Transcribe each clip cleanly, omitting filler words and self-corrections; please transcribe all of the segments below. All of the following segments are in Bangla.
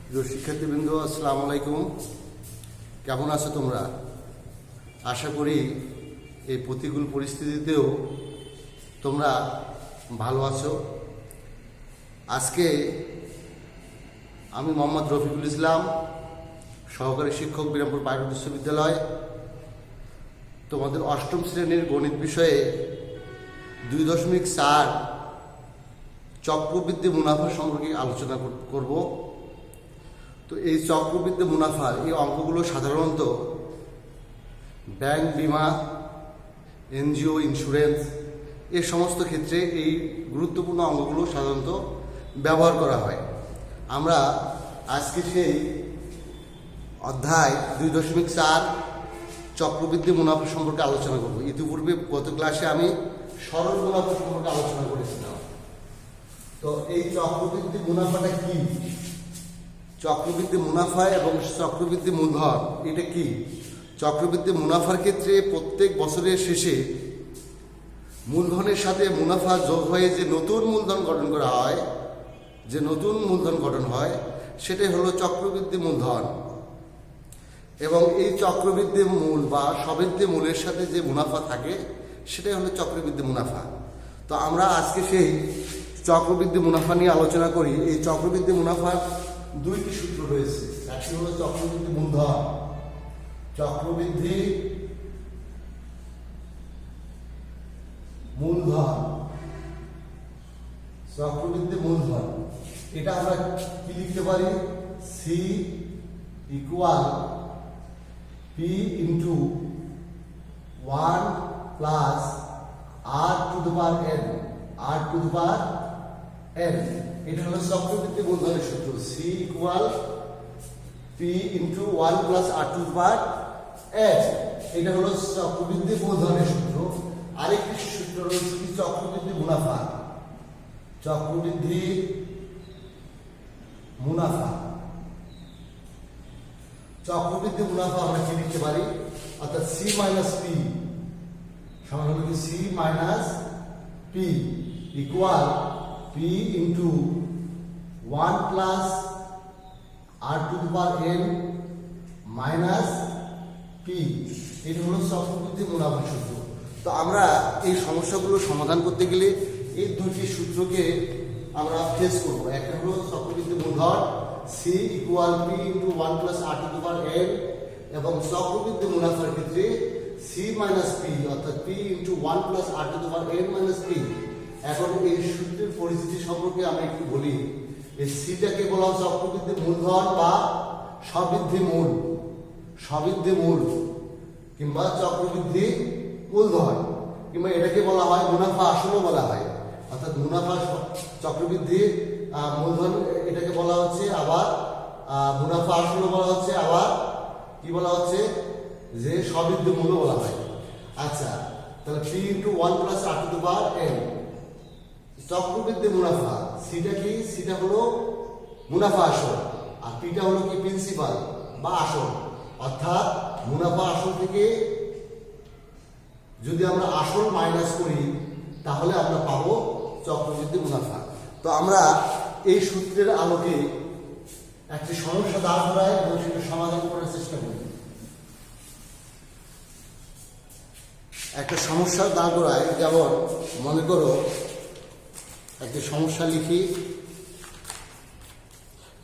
প্রিয় শিক্ষার্থীবৃন্দ, আসসালামু আলাইকুম। কেমন আছো তোমরা? আশা করি এই প্রতিকূল পরিস্থিতিতেও তোমরা ভালো আছো। আজকে আমি মোহাম্মদ রফিকুল ইসলাম, সহকারী শিক্ষক, বিরামপুর প্রাইভেট বিশ্ববিদ্যালয়, তোমাদের অষ্টম শ্রেণীর গণিত বিষয়ে 2.4 চক্রবৃদ্ধি মুনাফা সম্পর্কে আলোচনা করব। তো এই চক্রবৃদ্ধি মুনাফার এই অঙ্কগুলো সাধারণত ব্যাংক, বিমা, এনজিও, ইন্স্যুরেন্স এ সমস্ত ক্ষেত্রে এই গুরুত্বপূর্ণ অঙ্কগুলো সাধারণত ব্যবহার করা হয়। আমরা আজকে সেই অধ্যায় 2.4 চক্রবৃদ্ধি মুনাফা সম্পর্কে আলোচনা করব। ইতিপূর্বে গত ক্লাসে আমি সরল মুনাফা সম্পর্কে আলোচনা করেছিলাম। তো এই চক্রবৃদ্ধি মুনাফাটা কি? চক্রবৃদ্ধি মুনাফা এবং চক্রবৃদ্ধি মূলধন এটা কি? চক্রবৃদ্ধি মুনাফার ক্ষেত্রে প্রত্যেক বছরের শেষে মূলধনের সাথে মুনাফা যোগ হয়ে যে নতুন মূলধন গঠন করা হয়, সেটাই হলো চক্রবৃদ্ধি মূলধন। এবং এই চক্রবৃদ্ধি মূল বা সবৃদ্ধি মূলের সাথে যে মুনাফা থাকে সেটাই হলো চক্রবৃদ্ধি মুনাফা। তো আমরা আজকে সেই চক্রবৃদ্ধি মুনাফা নিয়ে আলোচনা করি। এই চক্রবৃদ্ধি মুনাফার দুইটি সূত্র রয়েছে। একটি হলো চক্রবৃদ্ধি মূলধন, চক্রবৃদ্ধি মূলধন। এটা আমরা কি লিখতে পারি? C equal p into 1 plus r to the power n. এটা হলো চক্রবৃদ্ধি মূলধনের সূত্র। C equal p into 1 plus r to the power n. এটা হলো চক্রবৃদ্ধি মূলধনের সূত্র। আরেকটি সূত্র রয়েছে কি? চক্রবৃদ্ধি মুনাফা। চক্রবৃদ্ধি মুনাফা আমরা কি লিখতে পারি? অর্থাৎ সি মাইনাস পি সমান হলো কি? C minus p equal p into 1 plus r to the power n minus p. এটা হলো চক্রবৃদ্ধি মুনাফা সূত্র। তো আমরা এই সমস্যাগুলো সমাধান করতে গেলে এই দুটি সূত্রকে আমরা ফেস করব। একটা হলো চক্রবৃদ্ধি মূলধন c equal p into 1 plus r to the power n, এবং চক্রবৃদ্ধি মুনাফার ক্ষেত্রে সি মাইনাস পি অর্থাৎ p into 1 plus r to the power n minus p. এখন এই সূত্রের পরিস্থিতি সম্পর্কে আমরা একটু বলি। এই সিটাকে বলা হয় চক্রবৃদ্ধি মূলধন বা সবৃদ্ধি মূল কিংবা চক্রবৃদ্ধি মূলধন, কিংবা এটাকে বলা হয় মুনাফা আসলও বলা হয়। অর্থাৎ মুনাফা চক্রবৃদ্ধি মূলধন এটাকে বলা হচ্ছে, আবার মুনাফা আসলও বলা হচ্ছে, আবার কি বলা হচ্ছে যে সবৃদ্ধি মূলও বলা হয়। আচ্ছা, তাহলে p into 1 plus r to the power n চক্রবৃদ্ধি মুনাফা। সিটা কি? সিটা হলো মুনাফা আসল, আর পিটা হলো কি? প্রিন্সিপাল বা আসল। অর্থাৎ মুনাফা আসল থেকে যদি আমরা আসল মাইনাস করি তাহলে আমরা পাবো চক্রবৃদ্ধি মুনাফা। তো আমরা এই সূত্রের আলোকে একটি সমস্যা দাঁড় করাই এবং সেটা সমাধান করার চেষ্টা করি। একটা সমস্যা দাঁড় করায়, যেমন মনে করো একটি সমস্যা লিখি।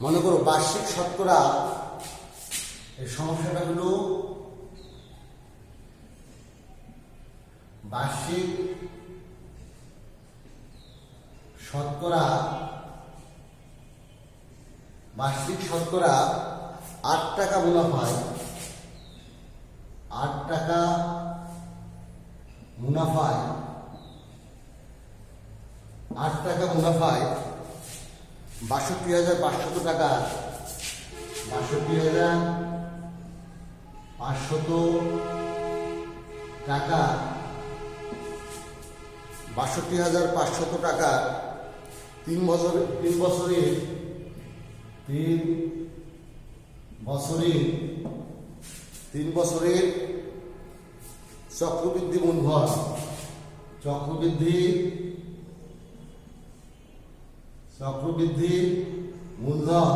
মনে করো বার্ষিক শতকরা, এই সমস্যাটা হলো বার্ষিক শতকরা 8 টাকা মুনাফায় 62,500 টাকা 62,500 টাকা 3 বছরের চক্রবৃদ্ধি মূলধন, চক্রবৃদ্ধি মূলধন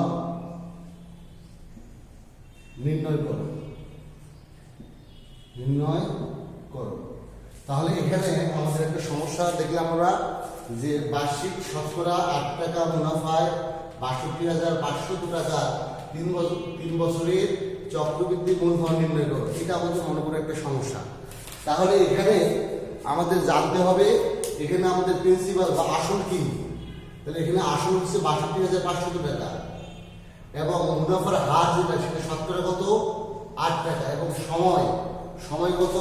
নির্ণয় করো, নির্ণয় করো। তাহলে এখানে আমাদের একটা সমস্যা দেখলাম আমরা, যে বার্ষিক শতকরা 8 টাকা মুনাফায় ৬২,৫০০ টাকা 3 বছরের চক্রবৃদ্ধি মূলধন নির্ণয় করো। এটা আমাদের মনে করে একটা সমস্যা। তাহলে এখানে আমাদের জানতে হবে এখানে আমাদের প্রিন্সিপাল বা আসল কি। তাহলে এখানে আসল হচ্ছে ৬২,৫০০ টাকা এবং মুনাফার হার যেটা সেটা শতকরা কত 8 টাকা এবং সময় কত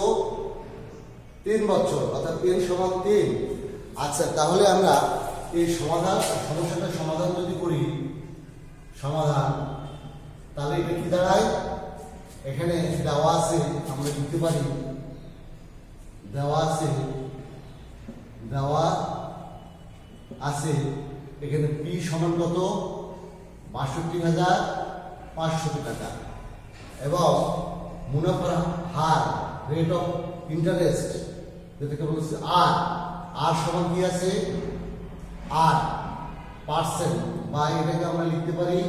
3 বছর, অর্থাৎ n সমান 3। আচ্ছা, তাহলে আমরা এই সমস্যাটা সমাধান যদি করি, তাহলে এটা কি দাঁড়ায়? এখানে দেওয়া আছে, আমরা লিখতে পারি দেওয়া আছে এখানে p সমান কত ৬২,৫০০ টাকা এবং মুনাফার হার রেট অফ ইন্টারেস্ট যেটাকে বলছে আর সমান কি আছে 8%, বা এটাকে আমরা লিখতে পারি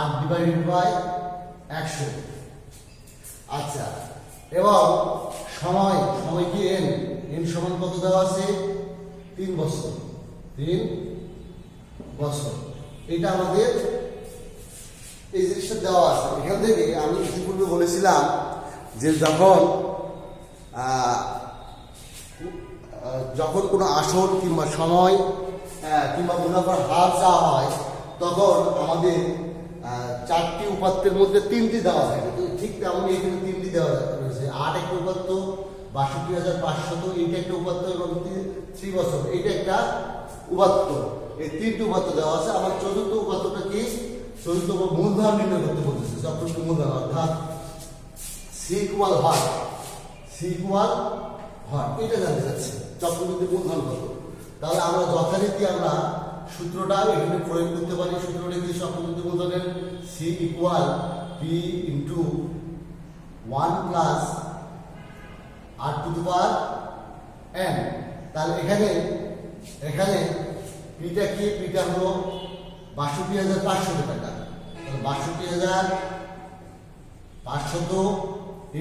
8/100। আচ্ছা, এবং সময় কি n সমান কত দেওয়া আছে 3 বছর। এটা আমাদের এই জিনিসটা দেওয়া আছে। এখান থেকে আমি ইতিপূর্বে বলেছিলাম যে যখন কোনো আসল কিংবা সময় কিংবা মুনাফার হার চাওয়া হয় তখন আমাদের 4টি উপাত্তের মধ্যে 3টি দেওয়া থাকে। ঠিক তেমন এখানে 3টি দেওয়া রয়েছে। 8 একটা উপাত্ত, ৬২,৫০০ এইটা একটা উপাত্ত এবং 3 বছর এইটা একটা উপাত্ত। এই 3টি উপাত্ত দেওয়া আছে। আমার চতুর্থ উপাত্তটা কি? চতুর্থ মূলধন নির্ণয় করতে বলতেছে, চতুর্থ মূলধন, অর্থাৎ C ইকুয়াল হর এটা জানতে চাচ্ছে চক্রবৃদ্ধি মূলধন কত। তাহলে আমরা যথারীতি আমরা সূত্রটা এখানে প্রয়োগ করতে পারি। সূত্রটা কি? চক্রবৃদ্ধি মূলধনের C equal P into 1 plus R two the power n। তাহলে এখানে পিটা কি? পিটা হলো ৬২,৫০০ টাকা। তাহলে ৬২,৫০০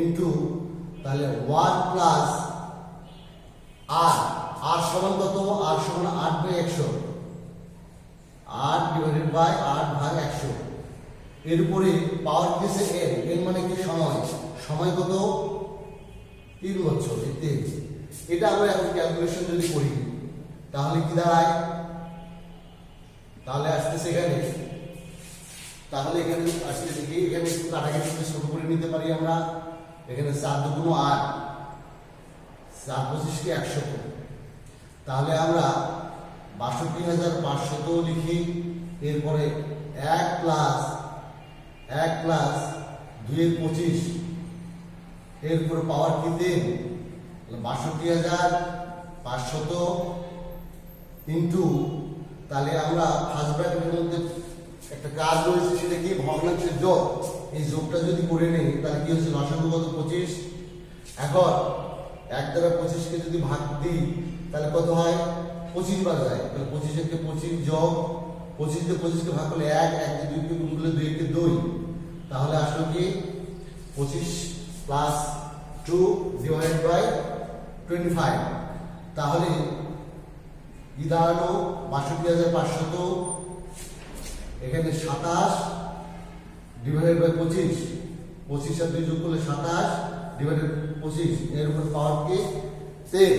ইন্টু তাহলে 1 প্লাস আর সমান কত? আর সমান 8/100, 8/8/100। এর উপরে পাওয়ার দিয়েছে n মানে কি? সময় কত 3 বছর। এটা আমরা এখন ক্যালকুলেশন যদি করি তাহলে কি দাঁড়ায়? তাহলে আসতেছে এখানে আসলে দেখি এখানে একটু কাটাকাটি শুরু করে নিতে পারি আমরা। এখানে 4 2 8, 4 25 কে 100। তাহলে আমরা ৬২,৫০০ লিখি। এরপরে 1 প্লাস 2/25, এরপরে পাওয়ার কি 3, ৬২,৫০০ ইন্টু তাহলে আমরা ফার্স্ট ব্র্যাকেটের মধ্যে একটা কাজ রয়েছে, সেটা কি? ভগ্নাংশের যোগ। এই যোগটা যদি করে নেই তাহলে কি হচ্ছে? লসাগু কত 25। এখন 1 দ্বারা 25কে যদি ভাগ দিই তাহলে কত হয়? 25 বার যায়। তাহলে 25 কে 25 যোগ 25 দিয়ে 25কে ভাগ করলে 1, 1 দিয়ে 2 কে গুণ করলে 2 কে 2। তাহলে আসলে কি 25 প্লাস 2 ডিভাইডেড বাই 25। তাহলে কি দাঁড়ালো? ৬২,৫০০ এখানে 27 ডিভাইডেড বাই 25, 25 আর 2 যোগ করলে 27 ডিভাইডেড 25, এর উপর পাওয়ার কি 10।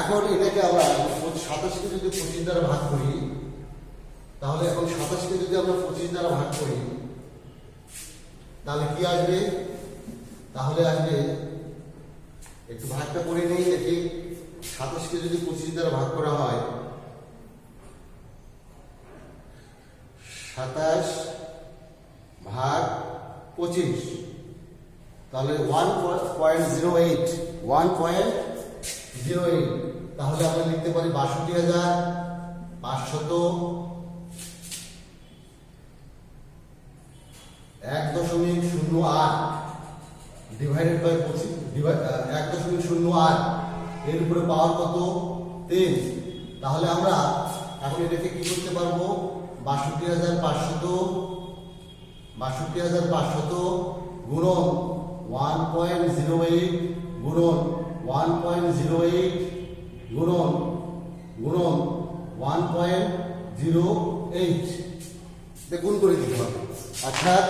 এখন এটাকে আমরা 27কে যদি 25 দ্বারা ভাগ করি, তাহলে এখন 27কে যদি আমরা 25 দ্বারা ভাগ করি তাহলে কি আসবে? তাহলে আসবে, একটু ভাগটা করে নেই দেখি। 27কে যদি 25 দ্বারা ভাগ করা হয়, 27 ভাগ 25, তাহলে 1.08। তাহলে আমরা লিখতে পারি ৬২,৫০০ 1.08 ডিভাইডেড বাই 25, 1.08 এর উপরে পাওয়ার কত 3। তাহলে আমরা এখন এটাকে কি করতে পারবো? ৬২,৫০০ গুণন 1.08 গুণন 1.08 গুণন 1.08 গুণ করে দিতে হবে। অর্থাৎ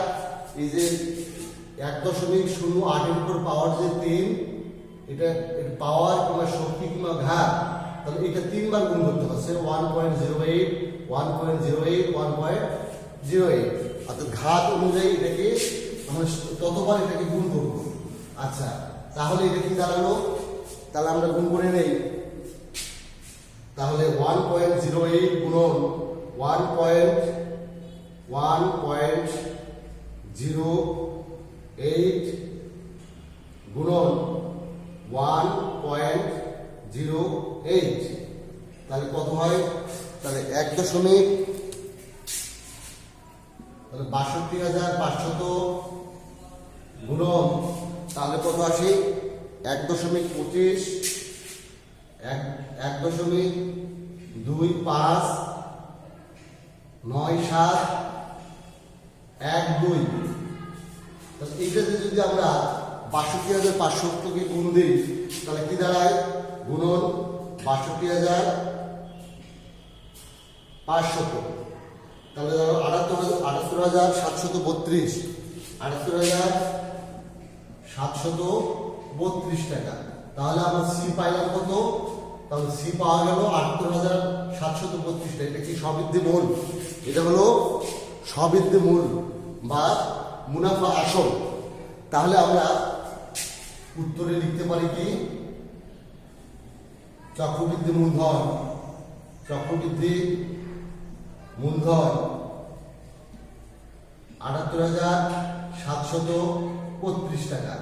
এই যে 1.08 এর উপর পাওয়ার যে 3, এটা পাওয়ার কিংবা শক্তি কিংবা ঘাত, তাহলে এটা 3 বার গুণ করতে হচ্ছে 1.08 1.08 1.08, অর্থাৎ ঘাত অনুযায়ী এটাকে আমরা ততবার এটাকে গুণ করব। আচ্ছা, তাহলে এটা কি দাঁড়ালো? তাহলে আমরা গুণ করে নেই। তাহলে 1.08 গুণন 1.08 গুণন 1.08, তাহলে কত হয়? তাহলে 62,500 গুণন, তাহলে কত আসে? 1.25 1.259712। এইটাতে যদি আমরা 62,500কে গুণ দিই তাহলে কি দাঁড়ায়? গুণন 62,500, তাহলে ধরো 78,732 78,732 টাকা। তাহলে আমরা সি পাইলাম কত? তাহলে সি পাওয়া গেল 78,732 টাকা। এটা কি সবৃদ্ধি মূল? এটা হলো সবৃদ্ধি মূল বা মুনাফা আসল। তাহলে আমরা উত্তরে লিখতে পারি কি? চক্রবৃদ্ধি মূলধন 78,732 টাকা।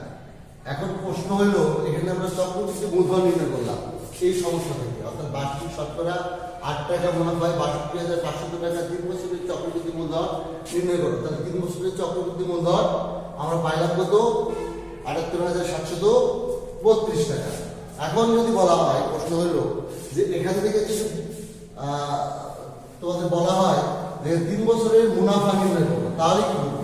এখন প্রশ্ন হইল, এখানে আমরা চক্রবৃদ্ধি মূলধন নির্ণয় করলাম এই সমস্যা থেকে, অর্থাৎ বার্ষিক শতকরা 8 টাকা মুনাফায় 62,500 টাকা 3 বছরের চক্রবৃদ্ধি মূলধন নির্ণয় করো। তাহলে 3 বছরের চক্রবৃদ্ধি মূলধন আমরা পাইলাম কত? 78,732 টাকা। এখন যদি বলা হয়, প্রশ্ন হইল যে এখান থেকে যদি তোমাদের বলা হয় যে 3 বছরের মুনাফা নির্ণয় করবো, তাহলে কি করবো?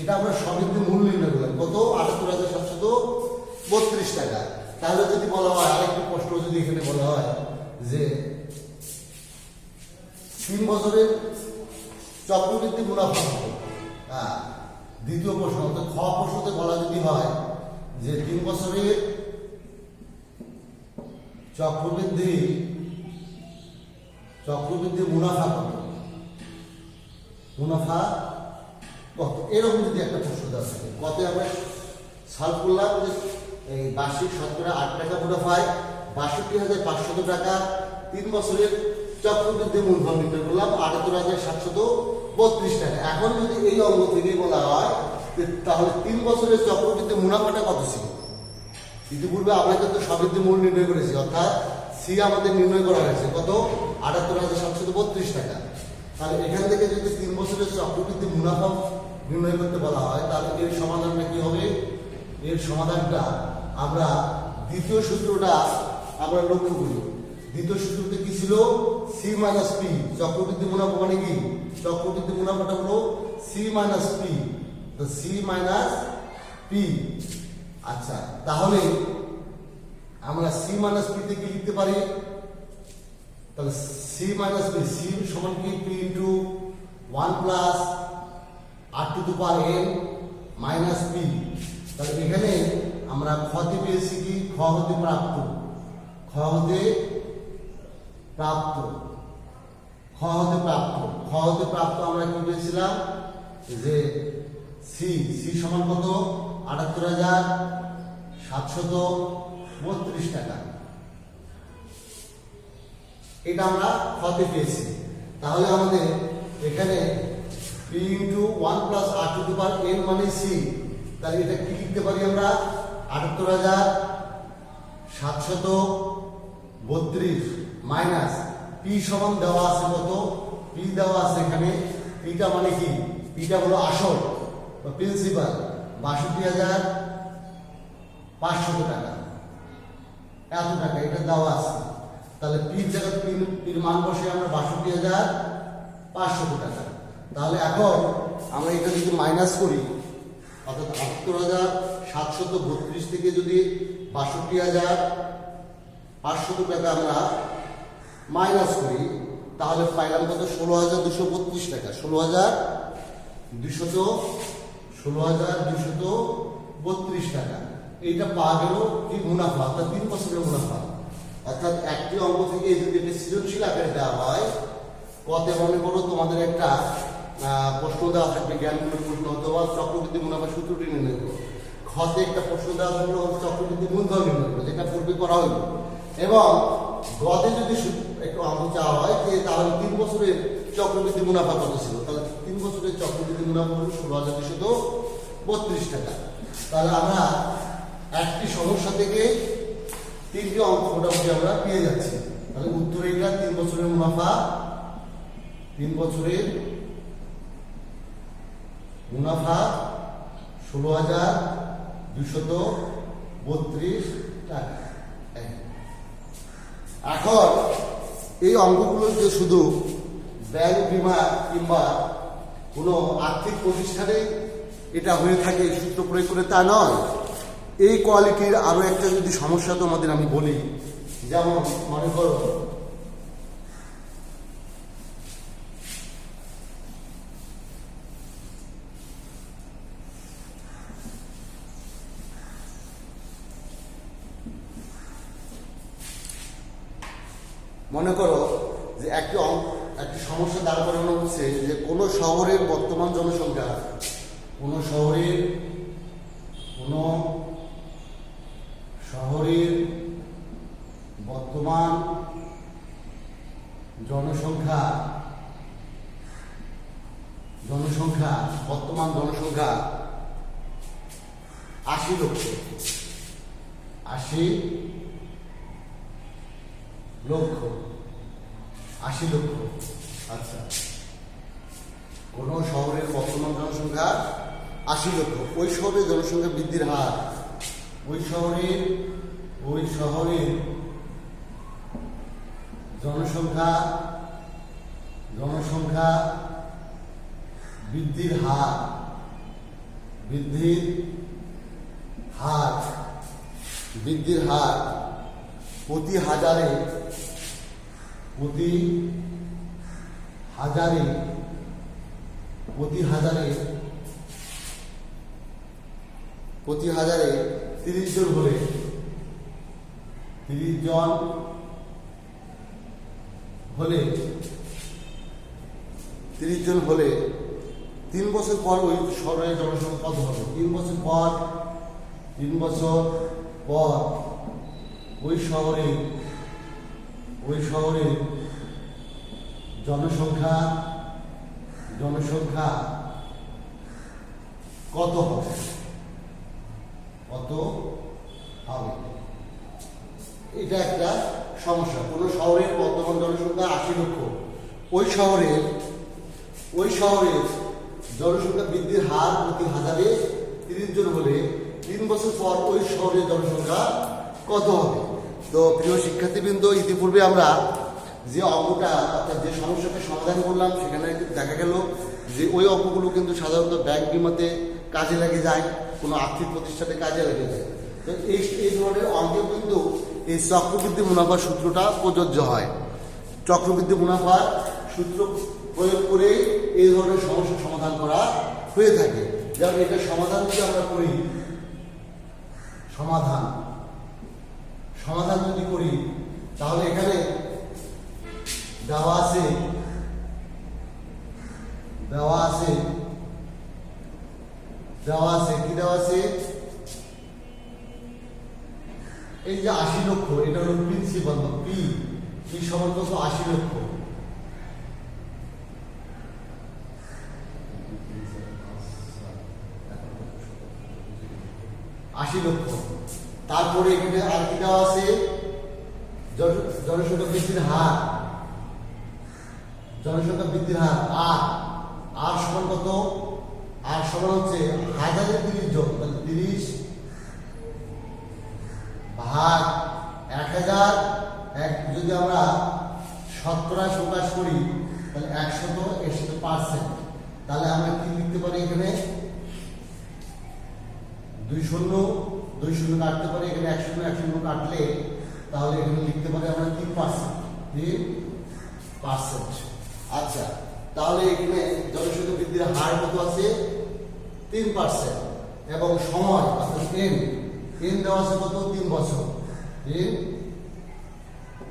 এটা আমরা সবৃদ্ধি মূল নির্ণয় করলাম কত? 78,732 টাকা। তাহলে যদি বলা হয়, আরেকটি প্রশ্ন যদি এখানে বলা হয় যে 3 বছরের চক্রবৃদ্ধি মুনাফা কত? দ্বিতীয় প্রশ্ন, অর্থাৎ খ প্রশ্নতে বলা যদি হয় যে 3 বছরের চক্রবৃদ্ধি মুনাফা কত? মুনাফা কত? এরকম যদি একটা প্রশ্ন দেওয়া থাকে, কত আমরা সলভ করলাম যে এই বার্ষিক শতকরা 8 টাকা মুনাফায় 62,500 টাকা 3 বছরের চক্রবৃদ্ধি মূলধন নির্ণয় করলাম 78,732 টাকা। এখন যদি এই অঙ্গ থেকে বলা হয় তাহলে 3 বছরের চক্রবৃদ্ধি মুনাফাটা কত ছিল? ইতিপূর্বে আমরা কিন্তু সবৃদ্ধি মূল নির্ণয় করেছি, অর্থাৎ সি আমাদের নির্ণয় করা হয়েছে কত? 78,732 টাকা। তাহলে এখান থেকে যদি 3 বছরের চক্রবৃদ্ধি মুনাফা নির্ণয় করতে বলা হয়, তাহলে এর সমাধানটা কি হবে? এর সমাধানটা আমরা দ্বিতীয় সূত্রটা আমরা লক্ষ্য করি। দ্বিতীয় সূত্রতে কি ছিল? C minus p. চক্রবৃদ্ধি মুনাফা মানে কি? চক্রবৃদ্ধি মুনাফাটা হলো সি মাইনাস পি, তো সি মাইনাস পি। আচ্ছা, তাহলে আমরা সি মাইনাস পি তে কি লিখতে পারি? তাহলে সি মাইনাস পি, সি সমান কি? P into 1 plus r to the power n minus p. তাহলে এখানে আমরা ক্ষতি পেয়েছি কি? খ হতে প্রাপ্ত আমরা কি পেয়েছিলাম? যে সি সমান কত? 78,732 টাকা। এটা আমরা ক্ষতি পেয়েছি। তাহলে আমাদের এখানে p into 1 plus r to the power n মানে সি। তাহলে এটা কি লিখতে পারি আমরা? 78,732 মাইনাস পি সমান দেওয়া আছে কত? পি দেওয়া আছে এখানে। পিটা মানে কি? পিটা হলো আসল বা প্রিন্সিপাল 62,500 টাকা, এত টাকা এটা দেওয়া আছে। তাহলে পির জায়গায় পির মান বসে আমরা 62,500 টাকা। তাহলে এখন আমরা এটা যদি মাইনাস করি অর্থাৎ ৭৮,৭৩২ থেকে যদি ৬২,৫০০ টাকা আমরা মাইনাস করি তাহলে পাইলাম কত? ১৬,২৩২ টাকা। ১৬,২৩২ টাকা। এইটা পাওয়া গেল কি? মুনাফা, অর্থাৎ 3 বছরের মুনাফা। অর্থাৎ একটি অঙ্ক থেকে যদি একটা সৃজনশীল আকারে দেওয়া হয়, কতে মনে করো তোমাদের একটা প্রশ্ন দেওয়া থাকবে জ্ঞানমূলক প্রশ্ন অথবা চক্রবৃদ্ধি মুনাফা সূত্রটি নির্ণয় করো। খতে একটা প্রশ্ন দেওয়া থাকলো চক্রবৃদ্ধি মূলধন নির্ণয় করো, যেটা পূর্বে করা হইল। এবং গতে যদি একটু অঙ্ক চাওয়া হয় যে তাহলে 3 বছরের চক্রবৃদ্ধি মুনাফা কত ছিল, তাহলে 3 বছরের চক্রবৃদ্ধি মুনাফা হলো ১৬,২৩২ টাকা। তাহলে আমরা একটি সমস্যা থেকে 3টি অঙ্ক মোটামুটি আমরা পেয়ে যাচ্ছি। তাহলে উত্তর এটা 3 বছরের মুনাফা, 3 বছরের মুনাফা ১৬,২৩২ টাকা। এখন এই অঙ্কগুলো যে শুধু ব্যাংক, বীমা কিংবা কোনো আর্থিক প্রতিষ্ঠানে এটা হয়ে থাকে সূত্র প্রয়োগ করে তা নয়। এই কোয়ালিটির আরো একটা যদি সমস্যা তোমাদের আমি বলি, যেমন মনে করো যে একটি সমস্যা দাঁড় করানো হচ্ছে যে কোনো শহরের বর্তমান জনসংখ্যা, কোনো শহরের বর্তমান জনসংখ্যা ৮০ লক্ষ। ৮০ লক্ষ। আচ্ছা, কোন শহরের বর্তমান জনসংখ্যা ৮০ লক্ষ। ওই শহরের জনসংখ্যা বৃদ্ধির হার, ওই শহরের জনসংখ্যা বৃদ্ধির হার প্রতি হাজারে 30 জন হলে 3 বছর পর ওই শহরের জনসংখ্যা কত হবে? 3 বছর পর ওই শহরের জনসংখ্যা কত হবে? এটা একটা সমস্যা। কোন শহরের বর্তমান জনসংখ্যা ৮০ লক্ষ, ওই শহরের জনসংখ্যা বৃদ্ধির হার প্রতি হাজারে 30 জন হলে 3 বছর পর ওই শহরের জনসংখ্যা কত হবে? তো প্রিয় শিক্ষার্থীবৃন্দ, ইতিপূর্বে আমরা যে অঙ্কটা অর্থাৎ যে সমস্যাটা সমাধান করলাম সেখানে দেখা গেল যে ওই অঙ্কগুলো কিন্তু সাধারণত ব্যাংক বিমাতে কাজে লাগে যায়, কোনো আর্থিক প্রতিষ্ঠানে কাজে লাগে যায়। তো এই ধরনের অঙ্কে কিন্তু এই চক্রবৃদ্ধি মুনাফার সূত্রটা প্রযোজ্য হয়। চক্রবৃদ্ধি মুনাফার সূত্র প্রয়োগ করে এই ধরনের সমস্যা সমাধান করা হয়ে থাকে। যেমন এটা সমাধান যদি আমরা করি, সমাধান যদি করি তাহলে এখানে দেওয়া আছে কি দেওয়া আছে? এই যে ৮০ লক্ষ, এটা হলো প্রিন্সিপাল, পি সমান কত? ৮০ লক্ষ। তারপরে এখানে আর কি দেওয়া আছে? জনসংখ্যা বৃদ্ধির হার, আর সমান কত? আর সমান হচ্ছে 1030 জন, 30 ভাগ 1000। যদি আমরা শতকরা প্রকাশ করি তাহলে 100% তাহলে আমরা কি লিখতে পারি? এখানে 2 শূন্য কাটতে পারি, এখানে 1 শূন্য কাটলে তাহলে এখানে লিখতে পারি আমরা 3%। আচ্ছা, তাহলে এখানে জনসংখ্যা বৃদ্ধির হার কত আছে? 3%। এবং সময় অর্থাৎ n দেওয়া আছে কত? 3 বছর। 3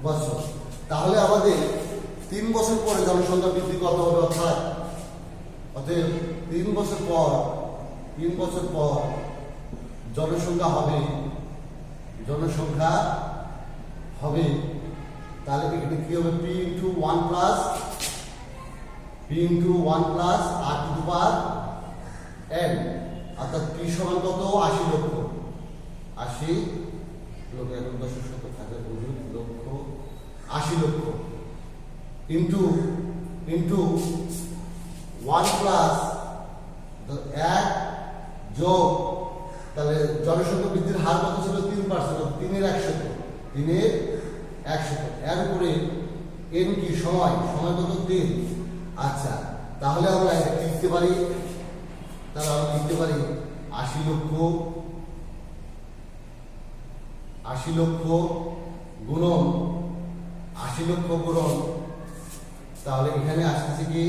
বছর। তাহলে আমাদের 3 বছর পরে জনসংখ্যা বৃদ্ধি কত হবে? অর্থাৎ 3 বছর পর জনসংখ্যা হবে তাহলে এখানে কি হবে? p into 1 plus r to the power n, অর্থাৎ p সমান কত? 80 লক্ষ। 80 লক্ষ, এখন দশক শতক থাকে লক্ষ, 80 লক্ষ ইন্টু 1 প্লাস 1 যোগ, তাহলে জনসংখ্যা বৃদ্ধির হার কত ছিল? 3%। 3 এর 100, এর উপরে n কি? সময় কত? 3। আচ্ছা, তাহলে আমরা এটা লিখতে পারি, 80 লক্ষ গুণন তাহলে এখানে আসতেছে কি?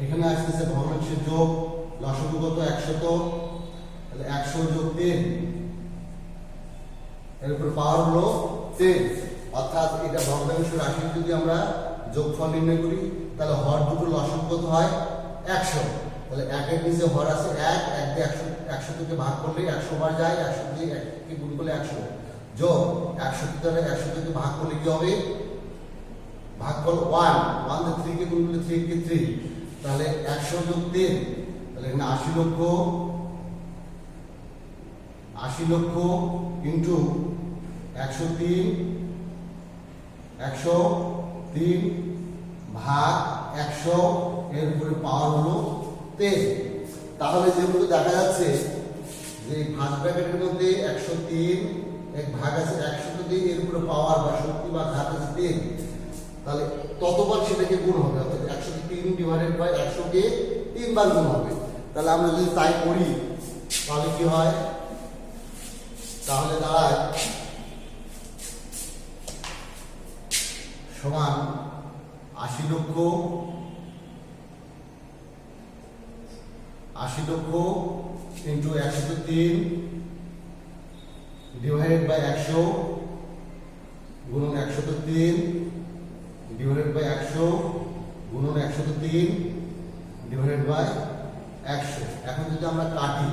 এখানে আসতেছে ভগ্নাংশের যোগ, লসাগু কত? 100, তাহলে 100 যোগ 3, এর উপর পাওয়ার হলো 10। অর্থাৎ এটা ভগ্নাংশ রাশি যদি আমরা যোগফল নির্ণয় করি তাহলে হর দুটো লসাগু কত হয়? 100। তাহলে 1 এর নিচে হর আছে 1 দিয়ে 100 থেকে ভাগ করলে 100 বার যায়, 100 দিয়ে 1 কে গুণ করলে 100 যোগ 100 থেকে ভাগ করলে কি হবে? ভাগফল 1 দিয়ে 3 কে গুণ করলে 3 কে 3, তাহলে 100 যোগ 3, তাহলে এখানে 80 লক্ষ ইন্টু 103 ভাগ 100, এর উপরে পাওয়ার হলো 10। তাহলে যেহেতু দেখা যাচ্ছে যে ফার্স্ট ব্র্যাকেটের মধ্যে 103 এক ভাগ আছে 100 দিয়ে, এর উপরে পাওয়ার বা শক্তি বা ঘাত আছে 10, তাহলে ততবার সেটাকে গুণ হবে, অর্থাৎ 103 ডিভাইডেড বাই 100 কে 3 বার গুণ হবে। তাহলে আমরা যদি তাই করি তাহলে কি হয়? তাহলে দাঁড়ায় সমান 80 লক্ষ ইন্টু 103 ডিভাইডেড বাই 100 গুণন 103 ডিভাইডেড বাই 100 গুণন 103 ডিভাইডেড বাই 100। এখন যদি আমরা কাটি